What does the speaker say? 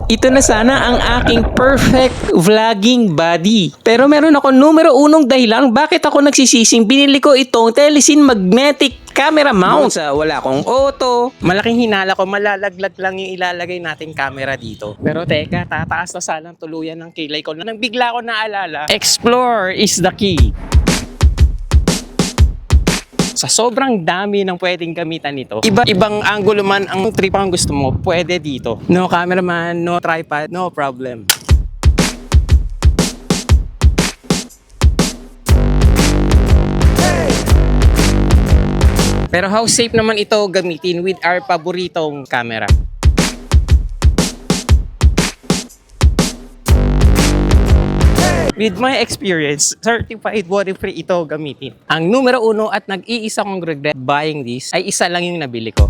Ito na sana ang aking perfect vlogging body. Pero meron ako numero unong dahilan bakit ako nagsisising binili ko itong Telesin Magnetic camera mount. Sa wala akong auto. Malaking hinala ko, malalaglag lang yung ilalagay nating camera dito. Pero teka, tataas na sanang tuluyan ng kilay ko. Nang bigla ko naalala, explore is the key. Sa sobrang dami ng pwedeng gamitan nito, iba-ibang angulo man ang trip ang gusto mo, pwede dito. No cameraman, no tripod, no problem. Pero how safe naman ito gamitin with our paboritong camera? With my experience, certified worry-free ito gamitin. Ang numero uno at nag-iisa kong regret buying this ay isa lang yung nabili ko.